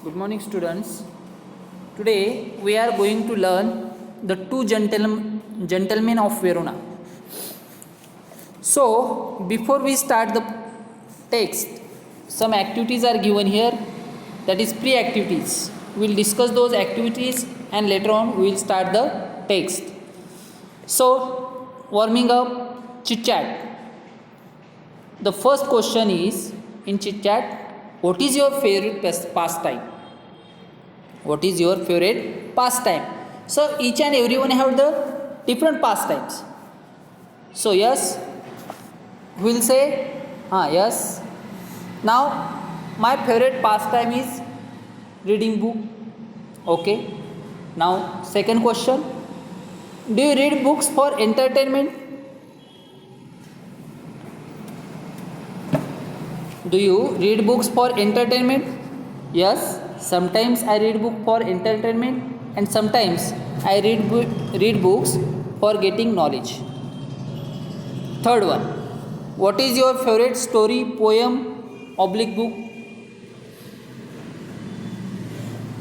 Good morning, students. Today we are going to learn the two gentlemen of Verona. So, before we start the text, some activities are given here, that is pre-activities. We will discuss those activities and later on we will start the text. So, warming up, chit chat. The first question is in chit chat, what is your favorite pastime? What is your favorite pastime? So each and everyone have the different pastimes. So yes, we will say yes. Now my favorite pastime is reading book. Okay. Now second question, do you read books for entertainment? Do you read books for entertainment? Yes, sometimes I read book for entertainment and sometimes I read books for getting knowledge. Third one, what is your favorite story, poem, oblique book?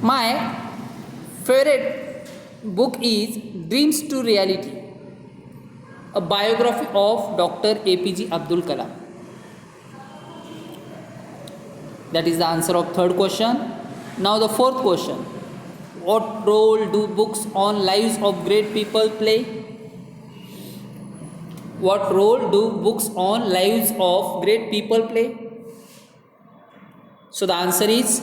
My favorite book is Dreams to Reality, a biography of Dr. APJ Abdul Kalam. That is the answer of third question. Now the fourth question. What role do books on lives of great people play? What role do books on lives of great people play? So the answer is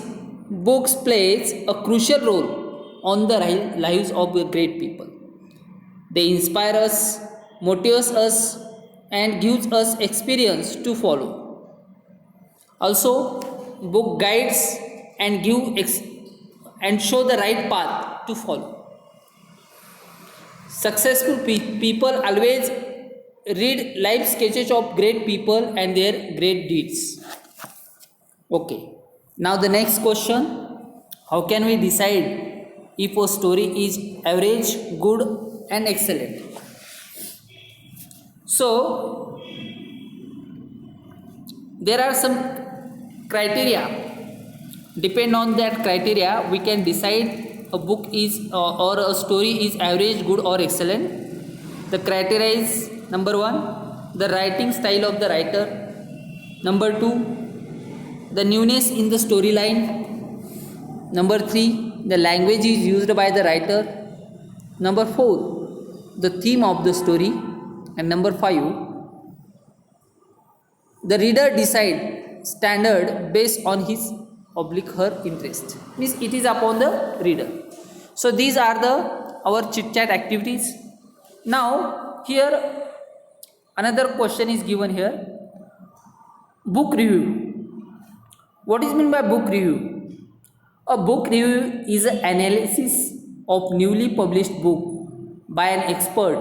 books plays a crucial role on the lives of the great people. They inspire us, motivate us and gives us experience to follow. Also, book guides and and show the right path to follow. Successful people always read life sketches of great people and their great deeds. Okay. Now the next question, how can we decide if a story is average, good and excellent? So there are some criteria. Depend on that criteria we can decide a book is or a story is average, good or excellent. The criteria is number 1, the writing style of the writer. Number 2, the newness in the storyline. Number 3, the language is used by the writer. Number 4, the theme of the story. And number 5, the reader decide standard based on his oblique her interest, means it is upon the reader. So these are the our chit chat activities. Now here another question is given here, book review. What is meant by book review? A book review is an analysis of newly published book by an expert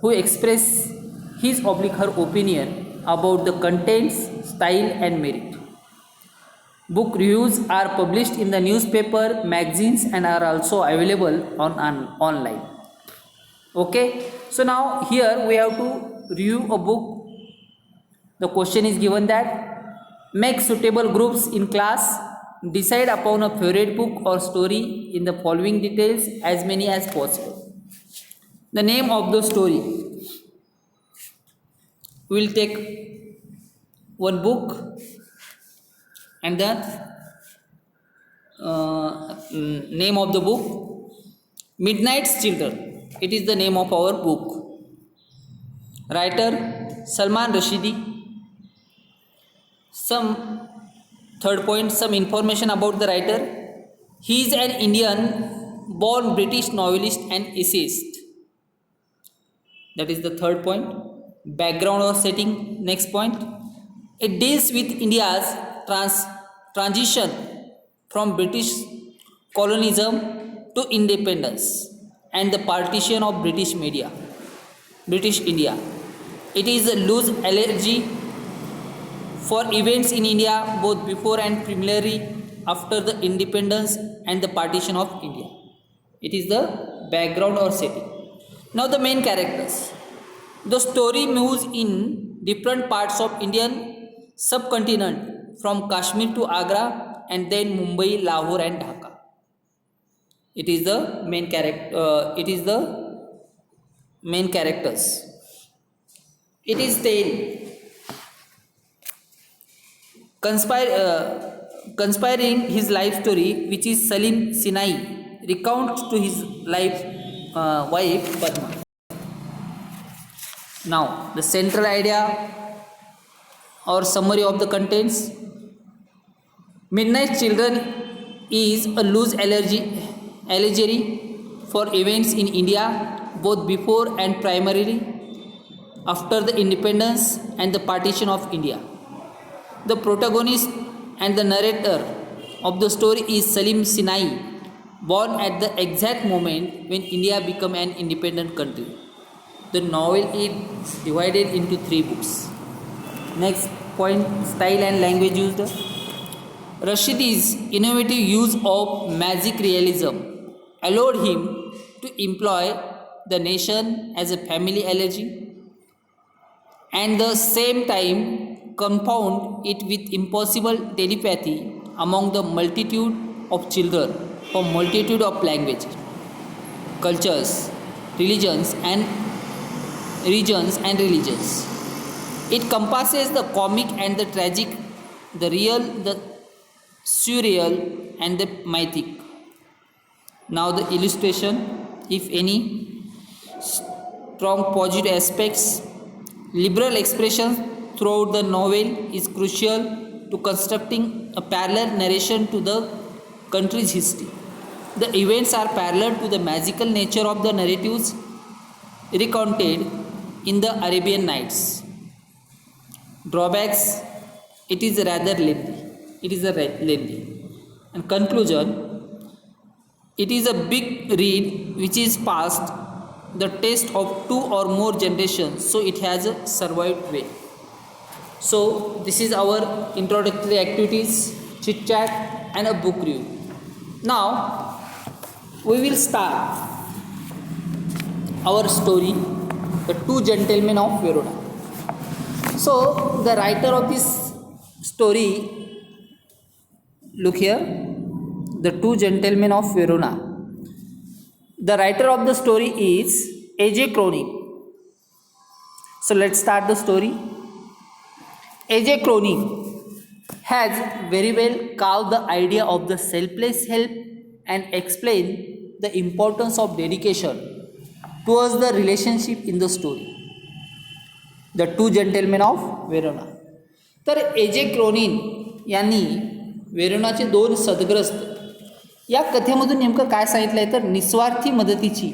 who express his oblique her opinion about the contents, style and merit. Book reviews are published in the newspaper, magazines and are also available on online. Okay, so now here we have to review a book. The question is given that make suitable groups in class, decide upon a favorite book or story in the following details, as many as possible. The name of the story. We will take one book and the name of the book, Midnight's Children. It is the name of our book. Writer Salman Rushdie. Some third point, some information about the writer. He is an Indian born British novelist and essayist. That is the third point. Background or setting. Next point, it deals with India's transition from British colonialism to independence and the partition of British India. It is a loose allegory for events in India both before and primarily after the independence and the partition of India. It is the background or setting. Now the main characters. The story moves in different parts of Indian subcontinent from Kashmir to Agra and then Mumbai, Lahore and Dhaka. It is the main characters. It is then conspiring his life story, which is Salim Sinai recounts to his wife Padma. Now the central idea or summary of the contents. Midnight Children is a loose allegory for events in India both before and primarily after the independence and the partition of India. The protagonist and the narrator of the story is Salim Sinai, born at the exact moment when India became an independent country. The novel is divided into 3 books. Next point, style and language used. Rashidi's innovative use of magic realism allowed him to employ the nation as a family elegy and the same time compound it with impossible telepathy among the multitude of children from multitude of languages, cultures, regions and religions. It compasses the comic and the tragic, the real, the surreal and the mythic. Now the illustration, if any. Strong positive aspects. Liberal expression throughout the novel is crucial to constructing a parallel narration to the country's history. The events are parallel to the magical nature of the narratives recounted in the Arabian Nights. Drawbacks, it is rather lengthy. And conclusion, it is a big read which is past the test of 2 or more generations, so it has a survived way. So this is our introductory activities, chit chat and a book review. Now we will start our story, The Two Gentlemen of Verona. So the writer of this story, look here, The Two Gentlemen of Verona. The writer of the story is A.J. Cronin. So let's start the story. A.J. Cronin has very well carved the idea of the selfless help and explained the importance of dedication towards the relationship in the story. The Two Gentlemen of Verona. तर A.J. Cronin यांनी वेरोनाचे 2 सदग्रस्त या कथेमधून नेमकं काय सांगितलं आहे, तर निस्वार्थी मदतीची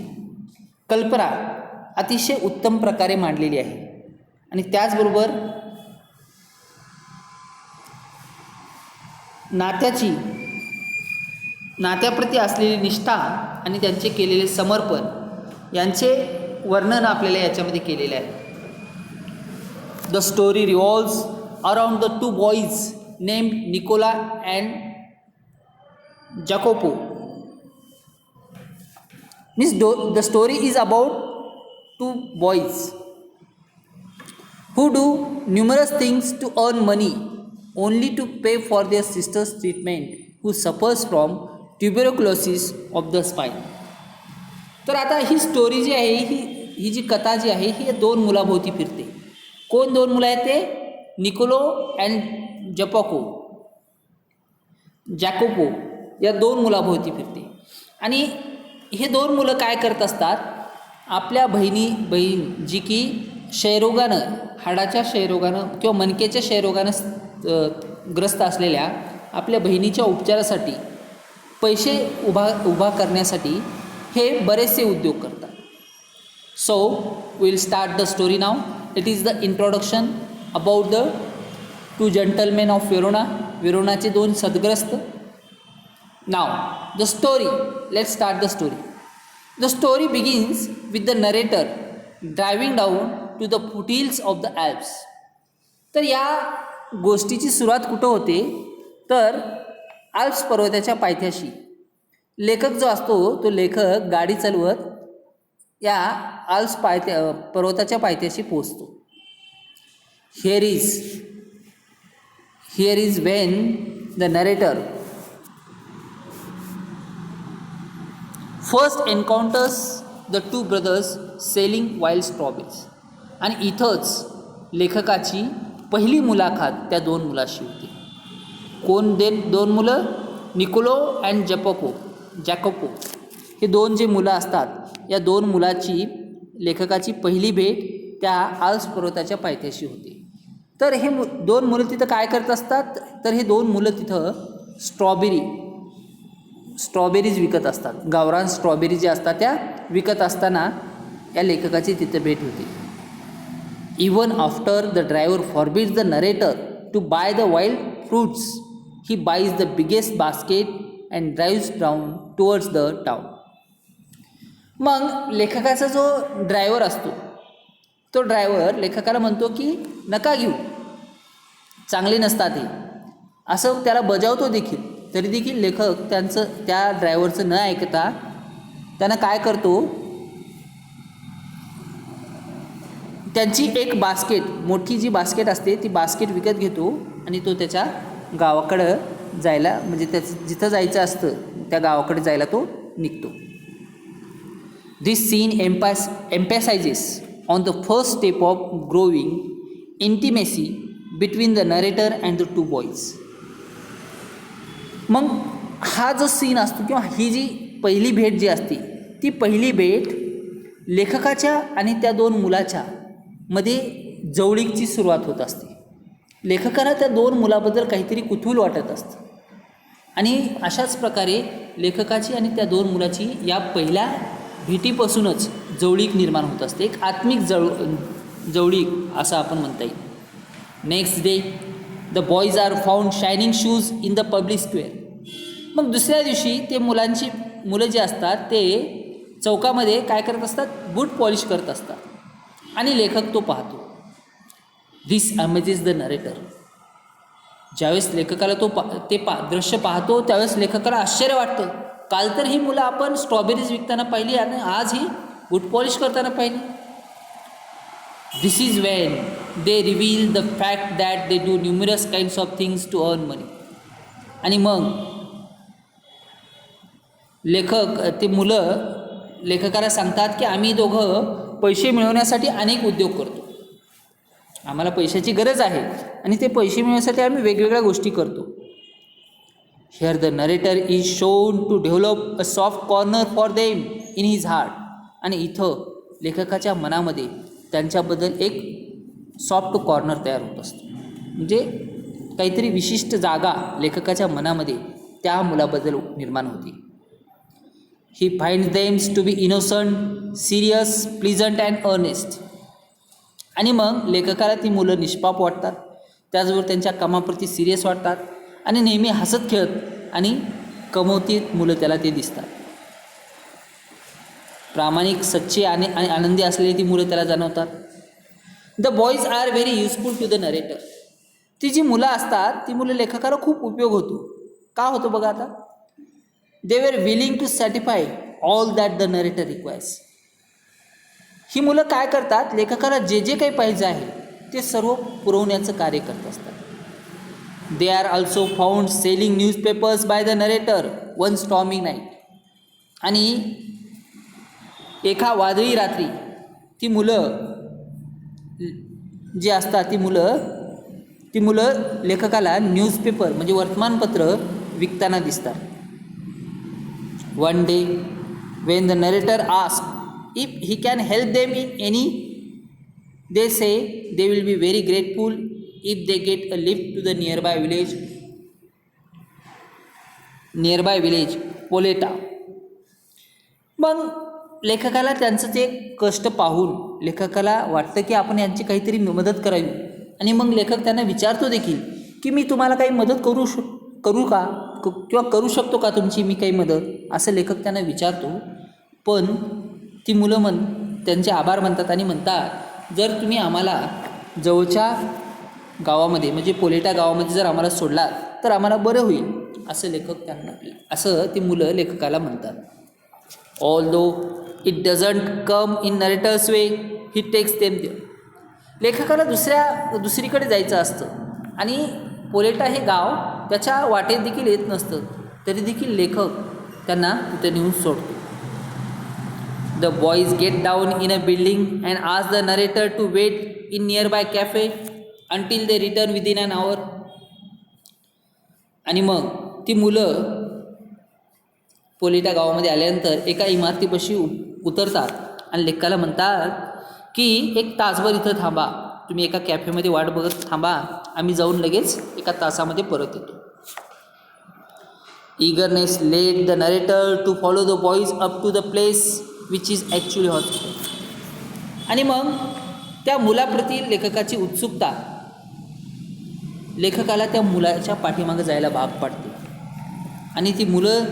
कल्पना अतिशय उत्तम प्रकारे मांडलेली आहे आणि त्याचबरोबर नात्याप्रती असलेली निष्ठा आणि त्यांचे केलेले समर्पण यांचे वर्णन आपल्याला याच्यामध्ये केलेले आहे. The story revolves around the 2 boys named Nicola and Jacopo. Means the story is about 2 boys who do numerous things to earn money only to pay for their sister's treatment, who suffers from tuberculosis of the spine. तर आता ही story जी आहे, ही जी कथा जी आहे ही 2 मुलाभोवती फिरते. कोण 2 मुलं आहेत ते? निकोलो अँड जॅकोपो या 2 मुलाभोवती फिरते. आणि हे 2 मुलं काय करत असतात, आपल्या बहीण जी की क्षयरोगानं, हाडाच्या क्षयरोगानं किंवा मणक्याच्या क्षयरोगानं ग्रस्त असलेल्या आपल्या बहिणीच्या उपचारासाठी पैसे उभा करण्यासाठी हे बरेचसे उद्योग करतात. So will start the story now. It is the introduction about the 2 gentlemen of Verona. वेरोनाचे 2 सदग्रस्त. Now the story, let's start the story. The story begins with the narrator driving down to the foothills of the Alps. तर या गोष्टीची सुरुवात कुठं होते, तर Alps पर्वताच्या पायथ्याशी. लेखक जो असतो तो लेखक गाडी चालवत या आल्प्स पर्वताच्या पायथ्याशी पोहोचतो. Here is when the narrator first एन्काउंटर्स the two brothers selling wild strawberries. आणि इथंच लेखकाची पहिली मुलाखत त्या दोन मुलाशी होती. कोण दोन मुलं? निकोलो अँड जॅकोपो हे दोन जे मुलं असतात, या दोन मुलाची लेखकाची पहिली भेट त्या आल्प्स पर्वताच्या पायथ्याशी होती. तर हे दोन मुलं तिथं काय करत असतात? तर हे दोन मुलं तिथं स्ट्रॉबेरीज विकत असतात. गावरान स्ट्रॉबेरी ज्या असतात त्या विकत असताना या लेखकाची तिथं भेट होती. Even after the driver forbids the narrator to buy the wild fruits, he buys the biggest basket and drives down towards the town. मग लेखकाचा जो ड्रायव्हर असतो, तो ड्रायव्हर लेखकाला म्हणतो की नका घेऊ, चांगले नसतात हे, असं त्याला बजावतो देखील. तरी देखील लेखक त्या ड्रायव्हरचं न ऐकता त्यानं काय करतो, त्यांची एक बास्केट, मोठी जी बास्केट असते ती बास्केट विकत घेतो आणि तो त्याच्या गावाकडं जायला, म्हणजे त्याचं जिथं जायचं असतं त्या गावाकडे जायला तो निघतो. दिस scene emphasizes on the first step of growing intimacy between the narrator and the two boys. मग हा जो सीन असतो किंवा ही जी पहिली भेट जी असते, ती पहिली भेट लेखकाच्या आणि त्या दोन मुलाच्या मध्ये जवळीकची सुरुवात होत असते. लेखकाला त्या दोन मुलाबद्दल काहीतरी कुतूहल वाटत असतं आणि अशाच प्रकारे लेखकाची आणि त्या दोन मुलाची या पहिल्या भेटीपासूनच जवळीक निर्माण होत असते, एक आत्मिक जवळीक असं आपण म्हणता येईल. Next day the boys are found shining shoes in the public square. मग दुसऱ्या दिवशी ते मुलं जे असतात ते चौकामध्ये काय करत असतात? बूट पॉलिश करत असतात आणि लेखक तो पाहतो. दिस अमेजेस द नरेटर. ज्यावेळेस लेखकाला दृश्य पाहतो त्यावेळेस लेखकाला आश्चर्य वाटतं. काल तर ही मुलं आपण स्ट्रॉबेरीज विकताना पाहिली आणि आज ही बूट पॉलिश करताना पाहिली. This is when they reveal the fact that they do numerous kinds of things to earn money. आणि मग ते मुलं लेखकाला सांगतात की आम्ही दोघं पैसे मिळवण्यासाठी अनेक उद्योग करतो, आम्हाला पैशाची गरज आहे आणि ते पैसे मिळवण्यासाठी आम्ही वेगवेगळ्या गोष्टी करतो. Here the narrator is shown to develop a soft corner for them in his heart. आणि इथं लेखकाच्या मनामध्ये त्यांच्याबद्दल एक सॉफ्ट कॉर्नर तयार होत असतो, म्हणजे काहीतरी विशिष्ट जागा लेखकाच्या मनामध्ये त्या मुलाबद्दल निर्माण होती. He finds them to be innocent, serious, pleasant and earnest. आणि मग लेखकाला ती मुलं निष्पाप वाटतात, त्याचबरोबर त्यांच्या कामाप्रती सिरियस वाटतात आणि नेहमी हसत खेळत आणि कमवती मुलं त्याला ते दिसतात. प्रामाणिक, सच्चे आणि आनंदी असलेली ती मुलं त्याला जाणवतात. The boys are very useful to the narrator. ती जी मुलं असतात ती मुलं लेखकाला खूप उपयोग होतो. का होतो बघा आता? They were willing to satisfy all that the narrator requires. ही मुलं काय करतात? लेखकाला जे जे काही पाहिजे आहे ते सर्व पुरवण्याचं कार्य करत असतात. They are also found selling newspapers by the narrator one storming night. आणि एका वादळी रात्री ती मुलं जी असतात ती मुलं लेखकाला न्यूजपेपर म्हणजे वर्तमानपत्र विकताना दिसतात. One day when the narrator ask if he can help them in any, they say they will be very grateful if they get a lift to the nearby village Poleta. मग लेखकाला त्यांचं ते कष्ट पाहून लेखकाला वाटतं की आपण यांची काहीतरी मदत करावी. आणि मग लेखक त्यांना विचारतो देखील की मी तुम्हाला काही मदत करू का किंवा करू शकतो का तुमची मी काही मदत, असं लेखक त्यांना विचारतो. पण ती मुलं त्यांचे आभार मानतात आणि म्हणतात जर तुम्ही आम्हाला जवळच्या गावामध्ये म्हणजे पोलेटा गावामध्ये जर आम्हाला सोडलात तर आम्हाला बरं होईल, असं ती मुलं लेखकाला म्हणतात. Although it doesn't come in narrator's way he takes them there. लेखकाला दुसरीकडे जायचं असतं आणि पोलेटा हे गाव त्याच्या वाटेत देखील येत नसतं, तरी देखील लेखक त्यांना तिथे नेऊन सोडतो. The boys get down in a building and ask the narrator to wait in nearby cafe until they return within an hour. आणि मग ती मुलं पोलिटा गावामध्ये आल्यानंतर एका इमारतीपाशी उतरतात आणि लेखकाला म्हणतात की एक तासभर इथं थांबा, तुम्ही एका कॅफेमध्ये वाट बघत थांबा, आम्ही जाऊन लगेच एका तासामध्ये परत येतो. Eagerness led the narrator to follow the boys up to the place which is actually hospital. आणि मग त्या मुलाप्रती लेखकाची उत्सुकता लेखकाला त्या मुलाच्या पाठीमागे जायला भाग पाडते. आणि ती मुलं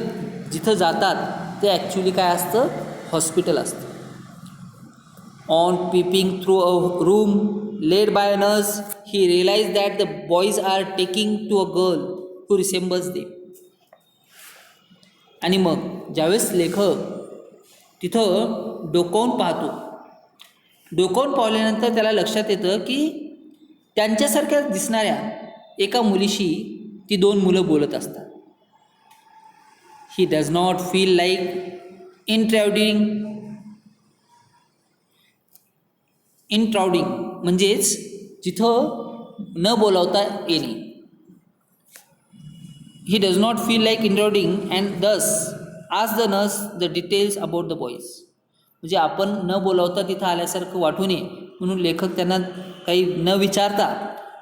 जिथं जातात ते ॲक्च्युली काय असतं, हॉस्पिटल असतं. On peeping through a room led by a nurse he realize that the boys are taking to a girl who resembles them. आणि मग ज्यावेळेस लेखक तिथं डोकावून पाहतो, डोकावून पाहिल्यानंतर त्याला लक्षात येतं की त्यांच्यासारख्या दिसणाऱ्या एका मुलीशी ती दोन मुलं बोलत असतात. He does not feel like intruding म्हणजेच जिथं न बोलावता येणे. He does not feel like intruding and thus ask the nurse the details about the boys. म्हणजे आपण न बोलावता तिथं आल्यासारखं वाटू नये म्हणून लेखक त्यांना काही न विचारता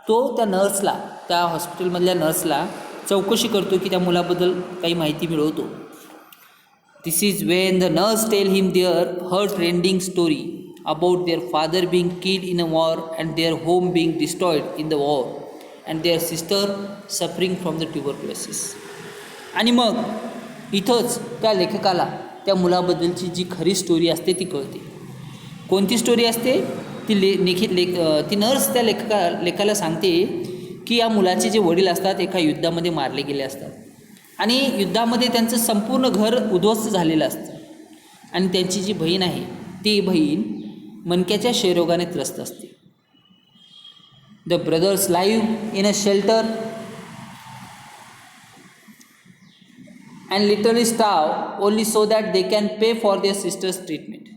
तो त्या नर्सला, त्या हॉस्पिटलमधल्या नर्सला चौकशी करतो की त्या मुलाबद्दल काही माहिती मिळवतो. This is when the nurse tell him their heart rending story about their father being killed in a war and their home being destroyed in the war and their sister suffering from the tuberculosis. आणि मग इथंच त्या लेखकाला त्या मुलाबद्दलची जी खरी story असते ती कळते. कोणती स्टोरी असते ती ती नर्स त्या लेखाला सांगते की या मुलाचे जे वडील असतात एका युद्धामध्ये मारले गेले असतात आणि युद्धामध्ये त्यांचं संपूर्ण घर उद्ध्वस्त झालेलं असतं आणि त्यांची जी बहीण आहे ती बहीण मणक्याच्या क्षयरोगाने त्रस्त असते. The brothers live in a shelter and literally starve only so that they can pay for their sister's treatment.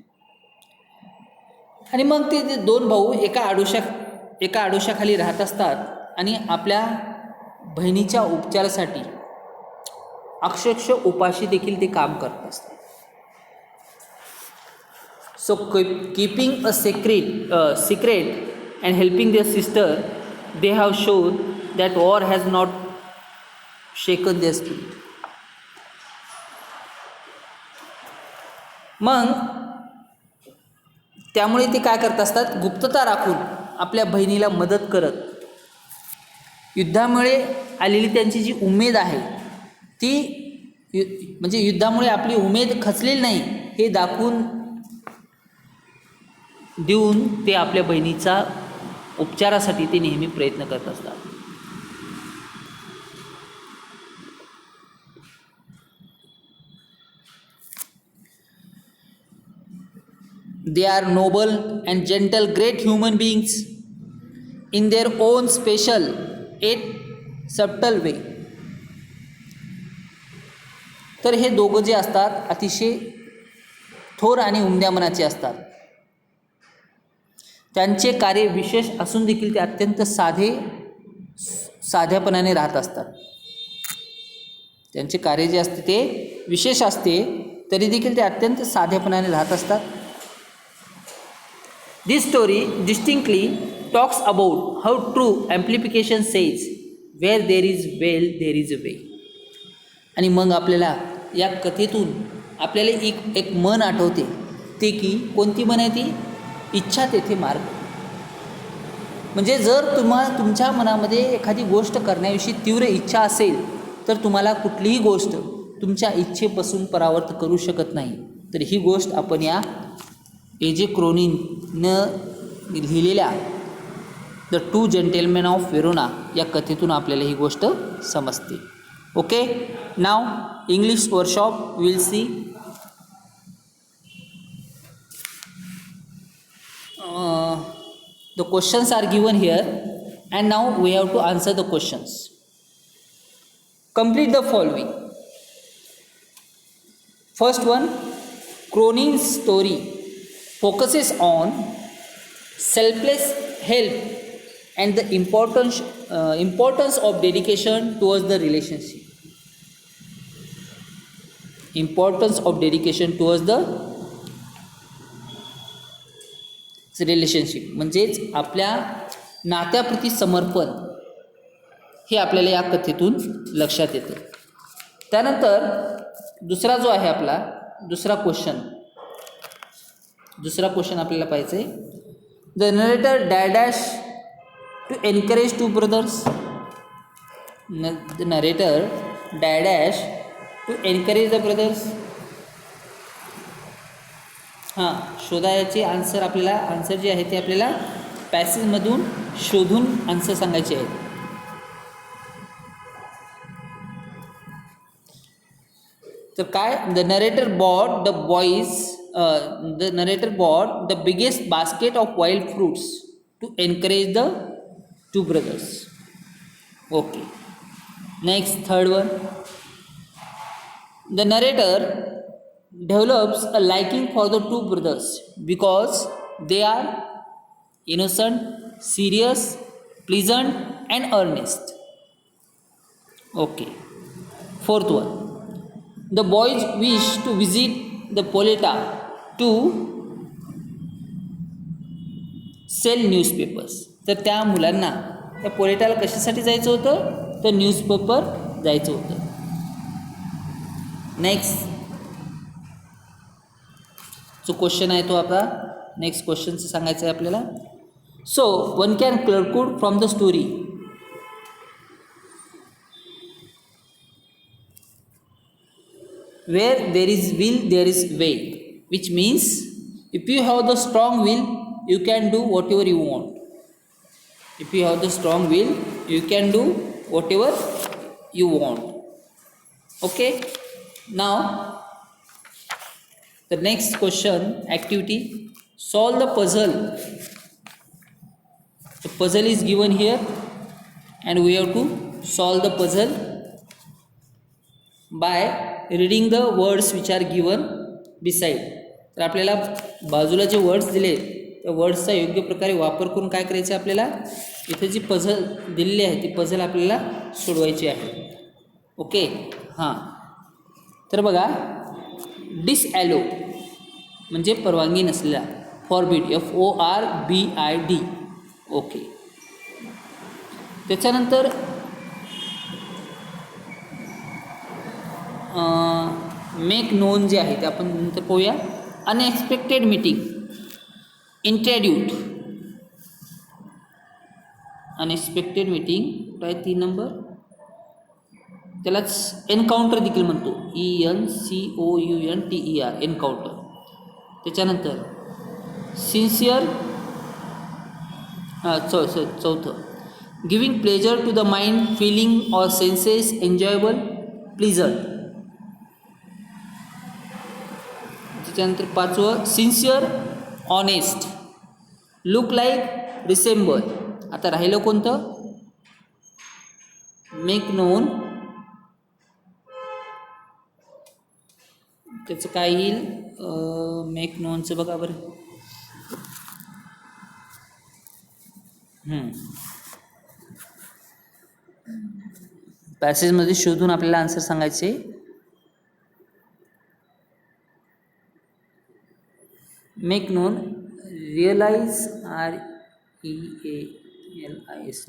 आणि मग ते दोन भाऊ एका आडोशाखाली राहत असतात आणि आपल्या बहिणीच्या उपचारासाठी अक्षरशः उपाशी देखील ते काम करत असतात. So keeping a secret and helping their sister, they have shown that war has not shaken their spirit. मग त्यामुळे ते काय करत असतात, गुप्तता राखून आपल्या बहिणीला मदत करत युद्धामुळे आलेली त्यांची जी उमेद आहे ती म्हणजे युद्धामुळे आपली उमेद खचलेली नाही हे दाखवून देऊन ते आपल्या बहिणीचा उपचारासाठी ते नेहमी प्रयत्न करत असतात. They are noble and gentle, great human beings in their own special yet subtle way. तर हे दोघं जे असतात अतिशय थोर आणि उमद्या मनाचे असतात. त्यांचे कार्य विशेष असून देखील ते अत्यंत साध्यापणाने राहत असतात. त्यांचे कार्य जे असते ते विशेष असते तरी देखील ते अत्यंत साधेपणाने राहत असतात. This story distinctly talks about how true amplification says where there is will there is a way. आणि मग आपल्याला या कथेतून आपल्याला एक म्हण आठवते ते की कोणती म्हण आहे ती, इच्छा तेथे मार्ग. म्हणजे जर तुमच्या मनामध्ये एखादी गोष्ट करण्याविषयी तीव्र इच्छा असेल तर तुम्हाला कुठलीही गोष्ट तुमच्या इच्छेपासून परावर्त करू शकत नाही. तर ही गोष्ट आपण या ए.जे. क्रोनिननं लिहिलेल्या the two gentleman of Verona या कथेतून आपल्याला ही गोष्ट समजते. Okay, now English workshop will see. The questions are given here and now we have to answer the questions. Complete the following. First one, Cronin's story focuses on selfless help and the importance of dedication towards the relationship. Importance of dedication towards the relationship म्हणजेच आपल्या नात्याप्रती समर्पण हे आपल्याला या कथेतून लक्षात येतं. त्यानंतर दुसरा जो आहे आपला दुसरा क्वेश्चन आपल्याला पाहिजे आहे. The narrator dash to encourage two brothers. The narrator dash to encourage the brothers. हां, शोधायचे आन्सर आपल्याला आन्सर जे आहे ते आपल्याला पॅसेजमधून शोधून आन्सर सांगायचे आहेत. तर काय, the narrator bought the biggest basket of wild fruits to encourage the two brothers. Okay, next third one. The narrator develops a liking for the two brothers because they are innocent, serious, pleasant and earnest. Okay, fourth one. The boys wish to visit the Poleta to sell newspapers. तर त्या मुलांना त्या पोलेटाला कशासाठी जायचं होतं, तर newspaper जायचं होतं. नेक्स्ट जो क्वेश्चन आहे तो आपला नेक्स्ट क्वेश्चनचं सांगायचं आहे आपल्याला. So one can conclude from the story. Wear there is will there is way, which means if you have the strong will you can do what ever you want. If you have the strong will you can do what ever you want. Okay, now the next question activity, solve the puzzle. The puzzle is given here and we have to solve the puzzle by reading the words which are given beside. तर आपल्याला बाजूला जे words दिले त्या वर्ड्सचा योग्य प्रकारे वापर करून काय करायचं आहे, आपल्याला इथे जी पझल दिलेली आहे ती पझल आपल्याला सोडवायची आहे. ओके, हां, तर बघा, डिसॲलो म्हणजे परवानगी नसलेला, फॉरबिड FORBID. ओके, त्याच्यानंतर मेक नोन जे आहे ते आपण नंतर पाहूया. अनएक्सपेक्टेड मीटिंग, इंट्रॅड्यूट. अनएक्सपेक्टेड मीटिंग कुठं आहे, 3 नंबर. त्यालाच एन्काउंटर देखील म्हणतो, ENCOUNTER, एन्काउंटर. त्याच्यानंतर सिन्सिअर, चौथं, giving pleasure to the mind, filling or senses enjoyable, pleasant. त्याच्यानंतर 5वं, sincere, honest, look like, resemble. आता राहिलं कोणतं, मेक नोन. त्याचं काय येईल, मेक नोनचं बघा बरं. पॅसेजमध्ये शोधून आपल्याला आन्सर सांगायचे. Make known, realize, REALIS,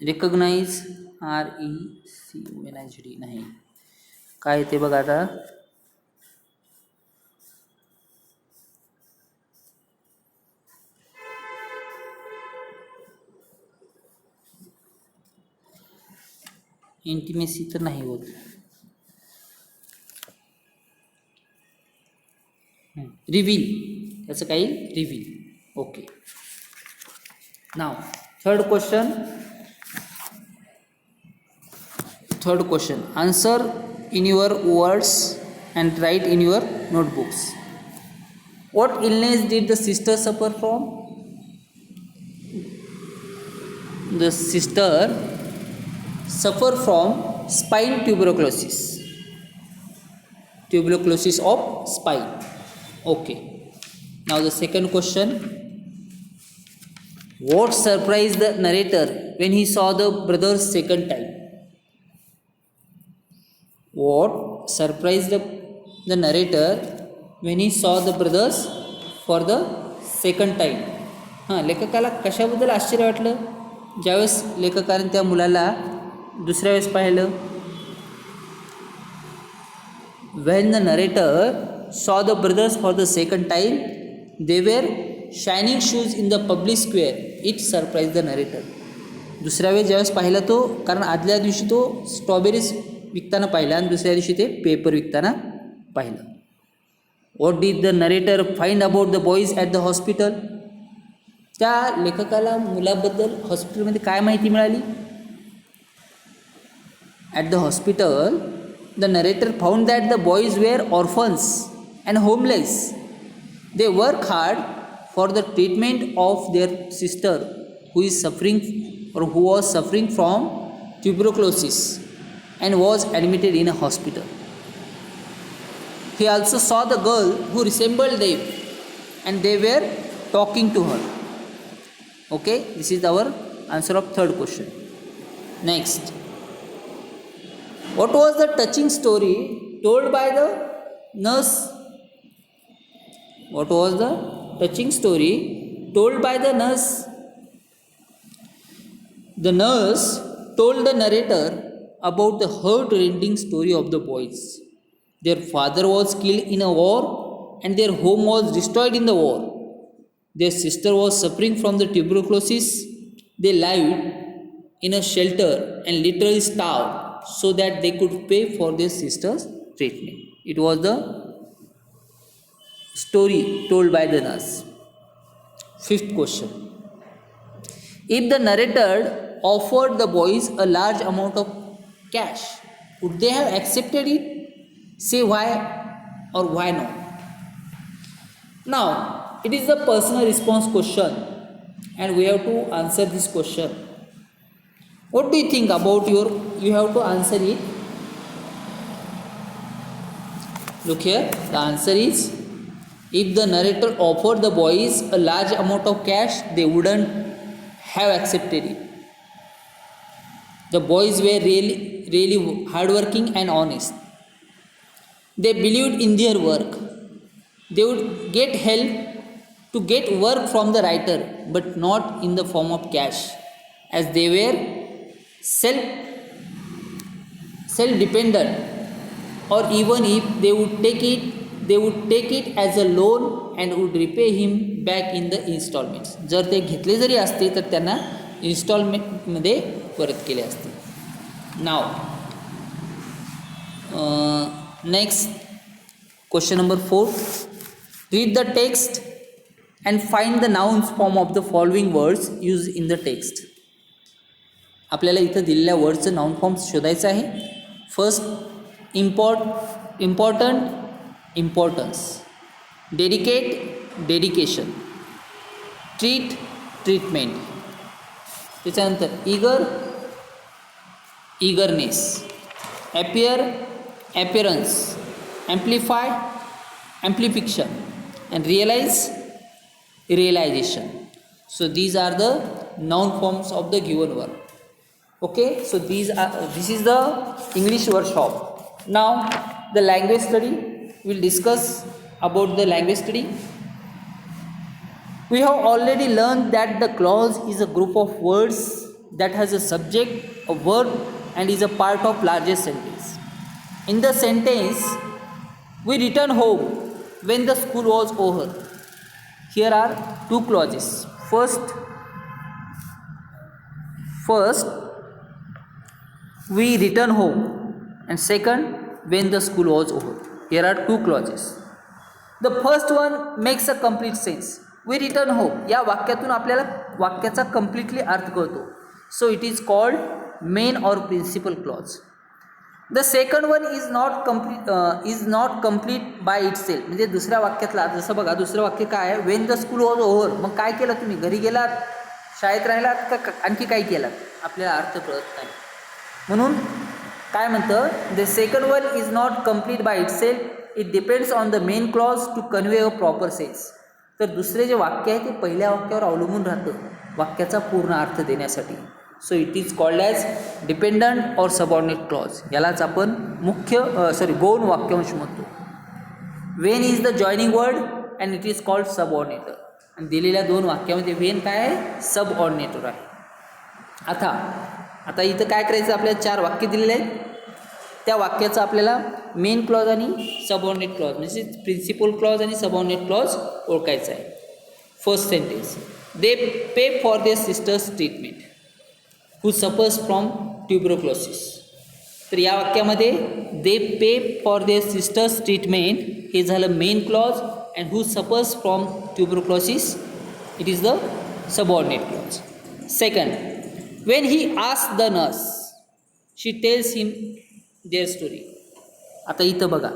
recognize, RECOGNIZED. नाही, काय ते बघा आता. इंटिमेसी तर नाही होत. रिव्हील, त्याचं काही reveal. Okay, now third question. Answer in your words and write in your notebooks. What illness did the sister suffer from? The sister suffered from spine tuberculosis. tuberculosis of spine. Okay, now the second question. What surprised the narrator when he saw the brothers second time? What surprised the narrator when he saw the brothers for the second time? लेखकाला कशाबद्दल आश्चर्य वाटलं ज्यावेळेस लेखकाने त्या मुलाला दुसऱ्या वेळेस पाहिलं? When the narrator saw the brothers for the second time, they were shining shoes in the public square. It surprised the narrator. दुसऱ्या वेळेस ज्यावेळेस पाहिला तो, कारण आदल्या दिवशी तो स्ट्रॉबेरीज विकताना पाहिला आणि दुसऱ्या दिवशी ते पेपर विकताना पाहिलं. What did the narrator find about the boys at the hospital? त्या लेखकाला मुलाबद्दल हॉस्पिटलमध्ये काय माहिती मिळाली? At the hospital, the narrator found that the boys were orphans and homeless. They work hard for the treatment of their sister who was suffering from tuberculosis and was admitted in a hospital. He also saw the girl who resembled them and they were talking to her. Okay, this is our answer of third question. Next, what was the touching story told by the nurse? What was the touching story told by the nurse? The nurse told the narrator about the heart-rending story of the boys. Their father was killed in a war and their home was destroyed in the war. Their sister was suffering from the tuberculosis. They lived in a shelter and literally starved so that they could pay for their sister's treatment. It was the story told by the nurse. Fifth question. If the narrator offered the boys a large amount of cash, would they have accepted it? Say why or why not? Now, it is a personal response question and we have to answer this question. What do you think about you have to answer it. Look here, the answer is, if the narrator offered the boys a large amount of cash, they wouldn't have accepted it. The boys were really hardworking and honest. They believed in their work. They would get help to get work from the writer, but not in the form of cash, as they were self-dependent, or even if they would take it as a loan and would repay him back in the installments. जर ते घेतले जरी असते तर त्यांना इन्स्टॉलमेंटमध्ये परत केले असते. Now, next question number 4. Read the text and find the nouns form of the following words used in the text. आपल्याला इथं दिलेल्या वर्डचं नाउन फॉर्म शोधायचं आहे. First, important, importance. Dedicate, dedication. Treat, treatment. त्याच्यानंतर eager, eagerness. Appear, appearance. Amplify, amplification. and realize, realization. So these are the noun forms of the given verb. Okay, so this is the English workshop. Now the language study, we'll discuss about the language study. We have already learned that the clause is a group of words that has a subject, a verb, and is a part of larger sentence. In the sentence, we return home when the school was over. Here are two clauses. First, we return home, and second, when the school was over. Here are two clauses. The first one makes a complete sense. We return home. या वाक्यातून आपल्याला वाक्याचा completely अर्थ कळतो. So it is called main or principal clause. The second one is not complete by itself. म्हणजे दुसऱ्या वाक्यातला, जसं बघा दुसरं वाक्य काय आहे, when the school was over. मग काय केलं तुम्ही? घरी गेलात, शाळेत राहिलात का आणखी काय केलात? आपल्याला अर्थ कळत नाही. म्हणून काय म्हणतं, the second one is not complete by itself. It depends on the main clause to convey a proper sense. तर दुसरे जे वाक्य आहे ते पहिल्या वाक्यावर अवलंबून राहतं वाक्याचा पूर्ण अर्थ देण्यासाठी. So it is called as dependent or subordinate clause. यालाच आपण गौण वाक्यांश म्हणतो. When is the joining word and it is called subordinator. आणि दिलेल्या दोन वाक्यामध्ये वेन काय आहे, सबऑर्डिनेटर आहे. आता इथं काय करायचं, आपल्याला 4 वाक्य दिलेले आहेत. त्या वाक्याचं आपल्याला मेन क्लॉज आणि सबऑर्डिनेट क्लॉज म्हणजे प्रिन्सिपल क्लॉज आणि सबऑर्डिनेट क्लॉज ओळखायचं आहे. First sentence, they pay for their sister's treatment who suffers from tuberculosis. तर या वाक्यामध्ये they pay for their sister's treatment हे झालं main clause and who suffers from tuberculosis it is the subordinate clause. Second, when he asks the nurse, she tells him their story. आता इथं बघा,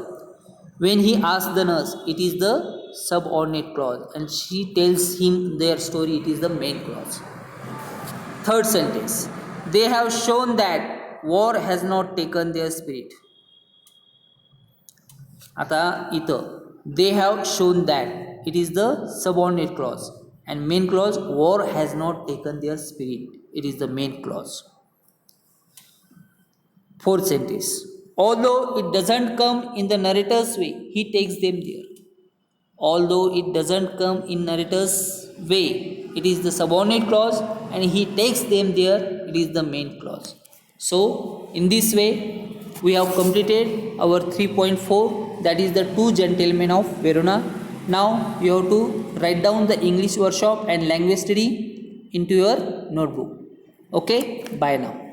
when he asks the nurse, it is the subordinate clause and she tells him their story, it is the main clause. Third sentence, they have shown that war has not taken their spirit. आता इथं they have shown that, it is the subordinate clause and main clause, war has not taken their spirit, it is the main clause. Fourth sentence, although it doesn't come in the narrator's way, he takes them there. Although it doesn't come in narrator's way, it is the subordinate clause and he takes them there, it is the main clause. So in this way we have completed our 3.4, that is the Two Gentlemen of Verona. Now you have to write down the English workshop and language study into your notebook. Okay, bye now.